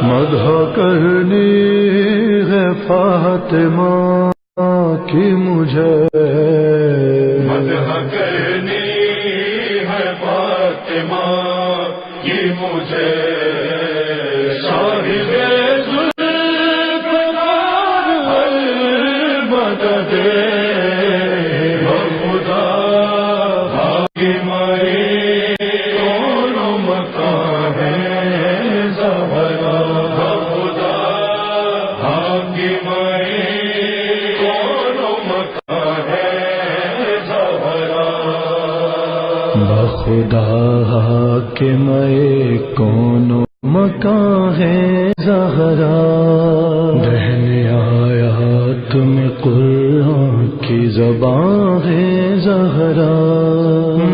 مدح کرنی ہے فاطمہ کی مجھے، مدح کرنی ہے فاطمہ کی مجھے، صاحب ذوالفقار المدد خدا حاکمائے کون مکان ہے زہرا، خدا حاکمائے کون مکان ہے زہرا، بخدا حاکمائے کون مکان ہے زہرا، بہنے آیات میں قرآن کی زبان ہے زہرا،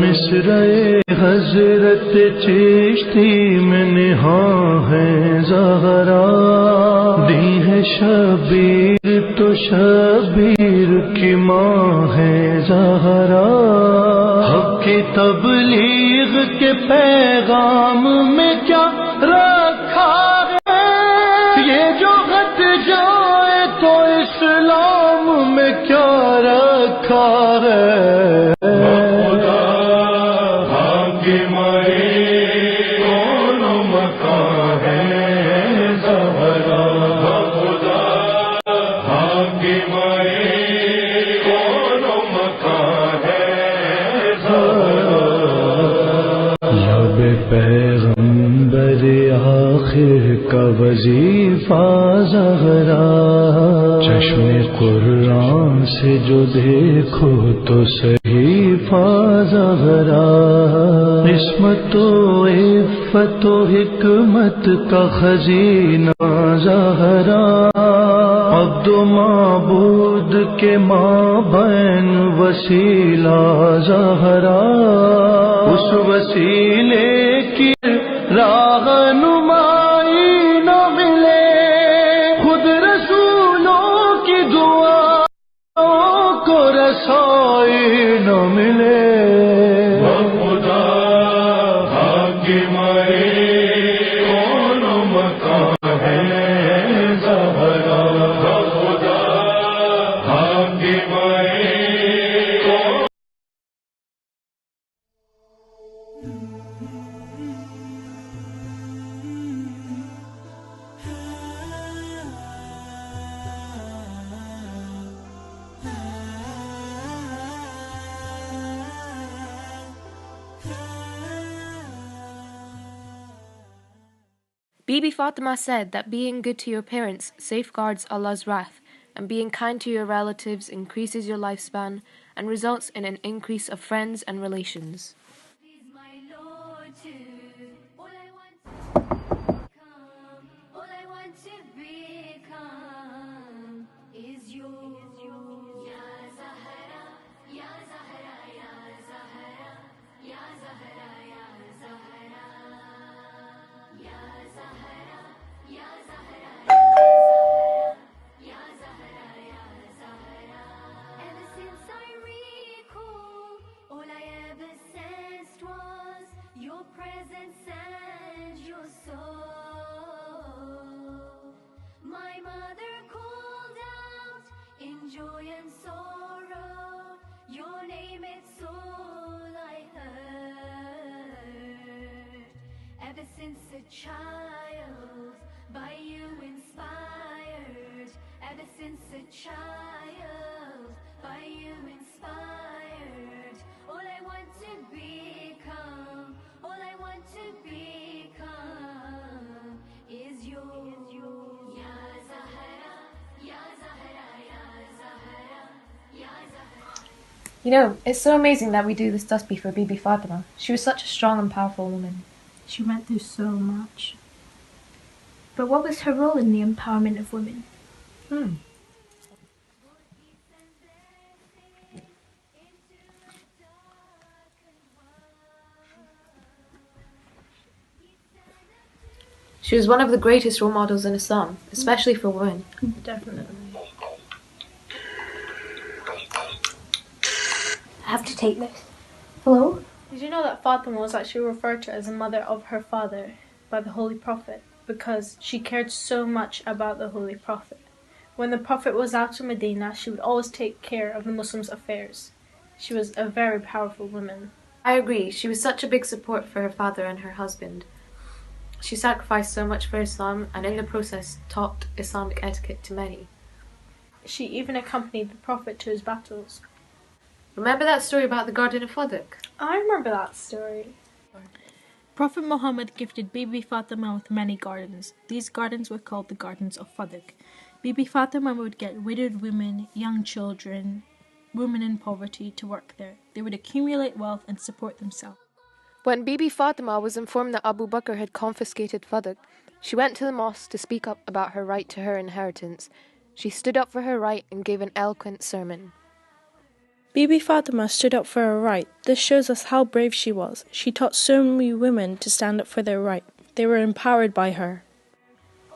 مصرعِ حضرت چشتی میں نہاں ہے زہرا، دی ہے شبیر تو شبیر کی ماں ہے زہرا، حق کی تبلیغ کے پیغام میں کیا رکھا ہے، یہ جو ہٹ جائے تو اسلام میں کیا رکھا ہے، خدا حاکمائے کون مکان ہے زہرا، خدا حاکمائے کون مکان ہے زہرا، لب پیغمبر آخر کا وظیفہ زہرا، چشم قرآن سے جو دیکھو تو صحیفہ زہرا، عصمت و عفت و حکمت کا خزینہ زہرا، عبد و معبود کے مابین وسیلہ زہرا، اس وسیلے کی راہنمائی نہ ملے، خود رسولوں کی دعاؤں کو رسائی نہ ملے، خدا حاکمائے کون مکان ہے زہرا، خدا حاکمائے کون Bibi Fatima said that being good to your parents safeguards Allah's wrath, and being kind to your relatives increases your lifespan and results in an increase of friends and relations. Joy and sorrow, your name it's all I heard. Ever since a child, by you inspired. Ever since a child, by you inspired. All I want to become, all I want to become is yours. Ya Zahra, Ya Zahra, Ya Zahra, Ya Zahra. You know, it's so amazing that we do this tasbih for Bibi Fatima. She was such a strong and powerful woman. She went through so much. But what was her role in the empowerment of women? She was one of the greatest role models in Islam, especially for women. Definitely. I have to take this. Hello? Did you know that Fatima was actually referred to as the mother of her father by the Holy Prophet because she cared so much about the Holy Prophet? When the Prophet was out of Medina, she would always take care of the Muslims' affairs. She was a very powerful woman. I agree, she was such a big support for her father and her husband. She sacrificed so much for Islam and in the process taught Islamic etiquette to many. She even accompanied the Prophet to his battles. Remember that story about the Garden of Fadak? I remember that story. Prophet Muhammad gifted Bibi Fatima with many gardens. These gardens were called the Gardens of Fadak. Bibi Fatima would get widowed women, young children, women in poverty to work there. They would accumulate wealth and support themselves. When Bibi Fatima was informed that Abu Bakr had confiscated Fadak, she went to the mosque to speak up about her right to her inheritance. She stood up for her right and gave an eloquent sermon. Bibi Fatima stood up for her right. This shows us how brave she was. She taught so many women to stand up for their right. They were empowered by her.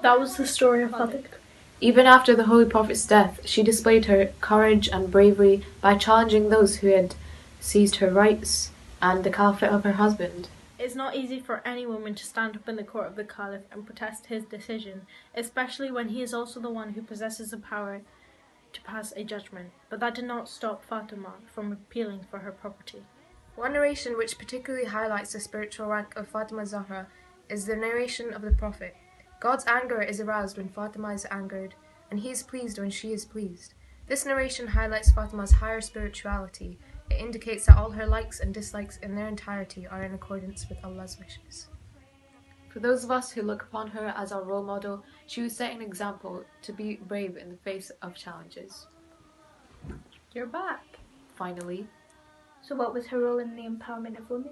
That was the story of Fadak. Even after the Holy Prophet's death, she displayed her courage and bravery by challenging those who had seized her rights and the caliphate of her husband. It's not easy for any woman to stand up in the court of the Caliph and protest his decision, especially when he is also the one who possesses the power to pass a judgment. But that did not stop Fatima from appealing for her property. One narration which particularly highlights the spiritual rank of Fatima Zahra is the narration of the Prophet. God's anger is aroused when Fatima is angered, and he is pleased when she is pleased. This narration highlights Fatima's higher spirituality. It indicates that all her likes and dislikes in their entirety are in accordance with Allah's wishes. For those of us who look upon her as our role model, she was set an example to be brave in the face of challenges. You're back. Finally. So what was her role in the empowerment of women?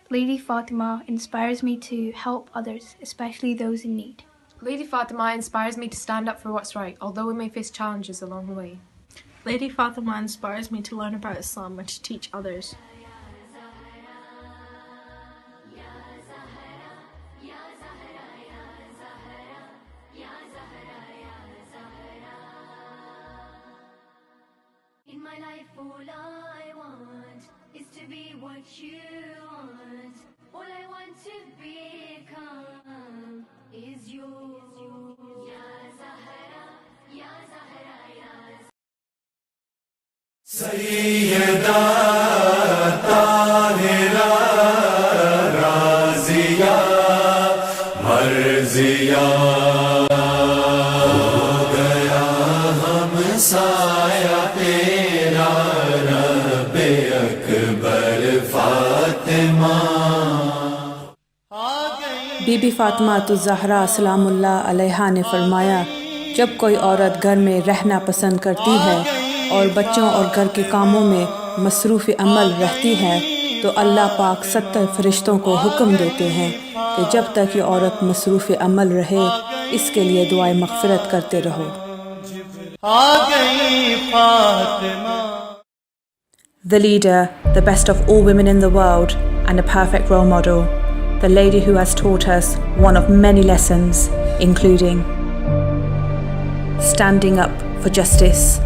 Lady Fatima inspires me to help others, especially those in need. Lady Fatima inspires me to stand up for what's right, although we may face challenges along the way. Lady Fatima inspires me to learn about Islam and to teach others. In my life, all I want is to be what you want. All I want to become is you. Ya Zahra, Ya Zahra, Ya Zahra. Syeda, Tahira, Raziya, Marziya, ho gaya hamsaya tera, Rabbe Akbar Fatima. बीबी फातिमा तो ज़हरा सलामुल्लाह अलैहा ने फरमाया, जब कोई औरत घर में रहना पसंद करती है और बच्चों और घर के कामों में मसरूफ़ अमल रहती है तो अल्लाह पाक 70 फरिश्तों को हुक्म देते हैं कि जब तक ये औरत मसरूफ़ अमल रहे इसके लिए दुआए मग़फ़िरत करते रहो. The leader, the best of all women in the world and a perfect role model. The lady who has taught us one of many lessons, including standing up for justice,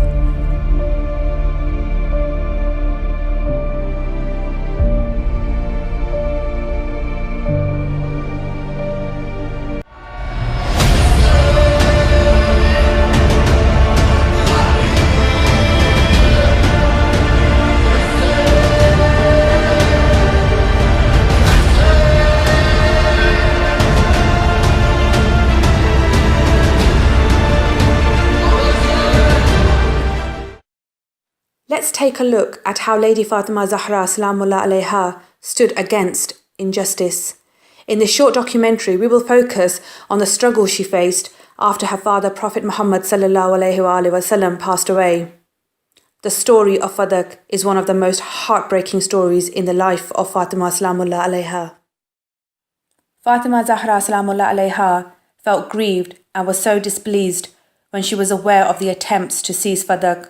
Let's take a look at how Lady Fatima Zahra Salamullah Alayha stood against injustice. In this short documentary, we will focus on the struggle she faced after her father Prophet Muhammad Sallallahu Alaihi Wasallam passed away. The story of Fadak is one of the most heartbreaking stories in the life of Fatima Salamullah Alayha. Fatima Zahra Salamullah alayha felt grieved and was so displeased when she was aware of the attempts to seize Fadak.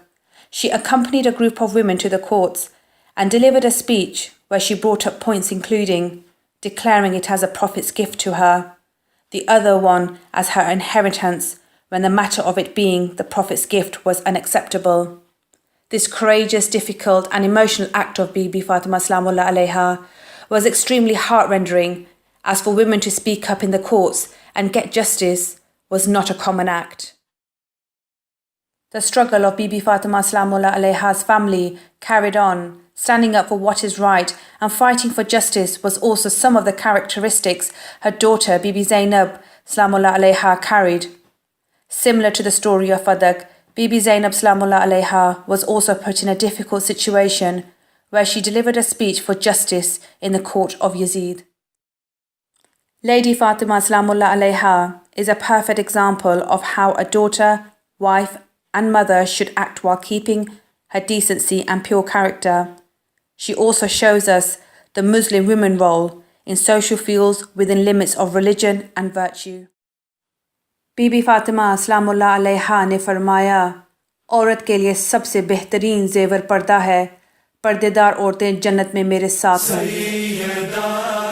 She accompanied a group of women to the courts and delivered a speech where she brought up points including declaring it as a Prophet's gift to her, the other one as her inheritance when the matter of it being the Prophet's gift was unacceptable. This courageous, difficult and emotional act of Bibi Fatima Salamullah alayha was extremely heart-rendering, as for women to speak up in the courts and get justice was not a common act. The struggle of Bibi Fatima Salamullah alayha's family carried on. Standing up for what is right and fighting for justice was also some of the characteristics her daughter Bibi Zainab Salamullah alayha carried. Similar to the story of Fadak, Bibi Zainab Salamullah alayha was also put in a difficult situation where she delivered a speech for justice in the court of Yazid. Lady Fatima Salamullah alayha is a perfect example of how a daughter, wife and mother should act while keeping her decency and pure character. She also shows us the Muslim women role in social fields within limits of religion and virtue. बीबी फातिमा सलामुल्लाह अलैहा ने फरमाया, औरत के लिए सबसे बेहतरीन जेवर पर्दा है, पर्देदार औरतें जन्नत में मेरे साथ हों.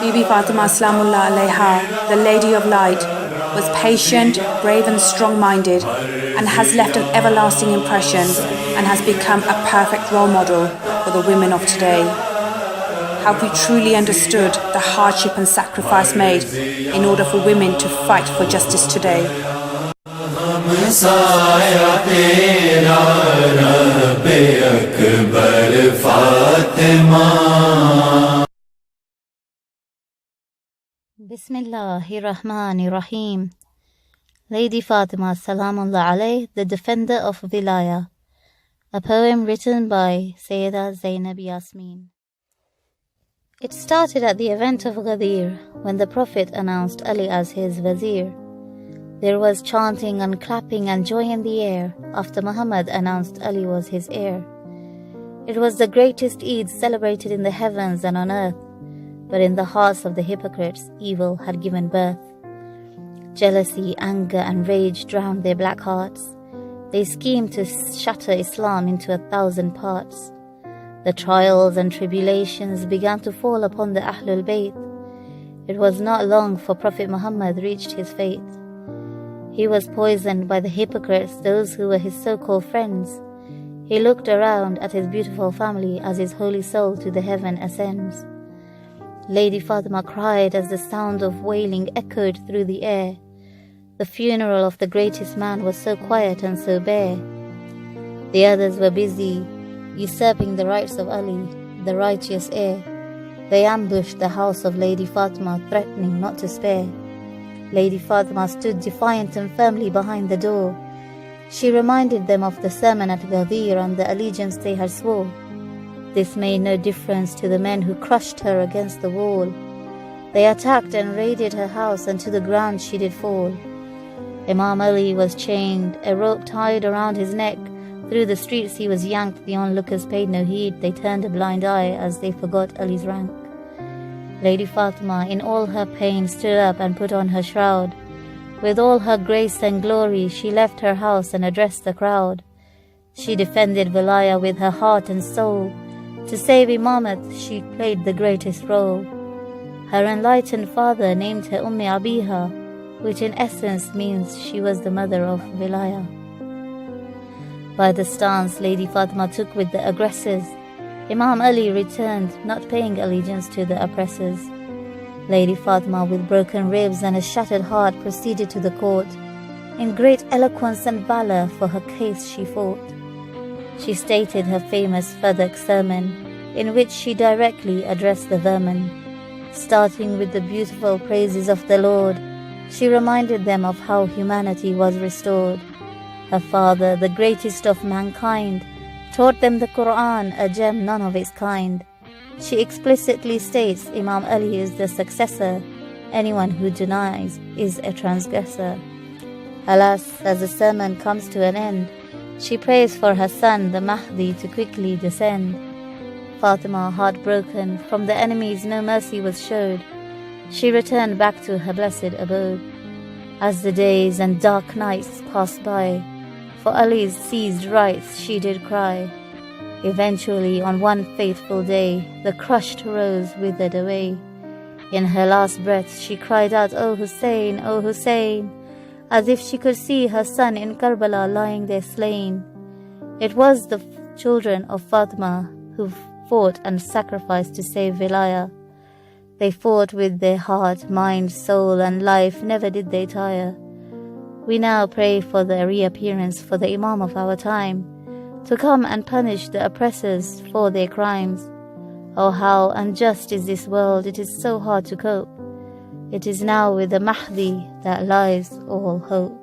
Bibi Fatima Salamullah alayha, the Lady of Light, was patient, brave and strong-minded and has left an everlasting impression and has become a perfect role model for the women of today. Have we truly understood the hardship and sacrifice made in order for women to fight for justice today? Bismillahirrahmanirrahim. Lady Fatima Salamullah alayh, the Defender of Wilayah. A poem written by Syeda Zainab Yasmine. It started at the event of Ghadir, when the Prophet announced Ali as his Wazir. There was chanting and clapping and joy in the air after Muhammad announced Ali was his heir. It was the greatest Eid celebrated in the heavens and on earth, but in the hearts of the hypocrites, evil had given birth. Jealousy, anger and rage drowned their black hearts. They schemed to shatter Islam into 1,000 parts. The trials and tribulations began to fall upon the Ahlul Bayt. It was not long for Prophet Muhammad reached his fate. He was poisoned by the hypocrites, those who were his so-called friends. He looked around at his beautiful family as his holy soul to the heaven ascends. Lady Fatima cried as the sound of wailing echoed through the air. The funeral of the greatest man was so quiet and so bare. The others were busy usurping the rights of Ali, the righteous heir. They ambushed the house of Lady Fatima, threatening not to spare. Lady Fatima stood defiant and firmly behind the door. She reminded them of the sermon at Ghadir and the allegiance they had swore. This made no difference to the men who crushed her against the wall. They attacked and raided her house, and to the ground she did fall. Imam Ali was chained, a rope tied around his neck. Through the streets he was yanked, the onlookers paid no heed. They turned a blind eye as they forgot Ali's rank. Lady Fatima, in all her pain, stood up and put on her shroud. With all her grace and glory, she left her house and addressed the crowd. She defended Wilayah with her heart and soul. To save Imamat, she played the greatest role. Her enlightened father named her Abiha, which in essence means she was the mother of Wilayah. By the stance Lady Fatima took with the aggressors, Imam Ali returned, not paying allegiance to the oppressors. Lady Fatima, with broken ribs and a shattered heart, proceeded to the court. In great eloquence and valor for her case she fought. She stated her famous Fadak sermon, in which she directly addressed the vermin. Starting with the beautiful praises of the Lord, she reminded them of how humanity was restored. Her father, the greatest of mankind, taught them the Quran, a gem none of its kind. She explicitly states Imam Ali is the successor. Anyone who denies is a transgressor. Alas, as the sermon comes to an end, she prays for her son, the Mahdi, to quickly descend. Fatima, heartbroken, from the enemies no mercy was showed. she returned back to her blessed abode. As the days and dark nights passed by, for Ali's seized rights she did cry. Eventually, on one fateful day, the crushed rose withered away. In her last breath she cried out, "O Hussein, O Hussein," as if she could see her son in Karbala lying there slain. It was the children of Fatima who fought and sacrificed to save Wilayah. They fought with their heart, mind, soul and life, never did they tire. We now pray for the reappearance for the Imam of our time, to come and punish the oppressors for their crimes. Oh, how unjust is this world, it is so hard to cope. It is now with the Mahdi that lies all hope.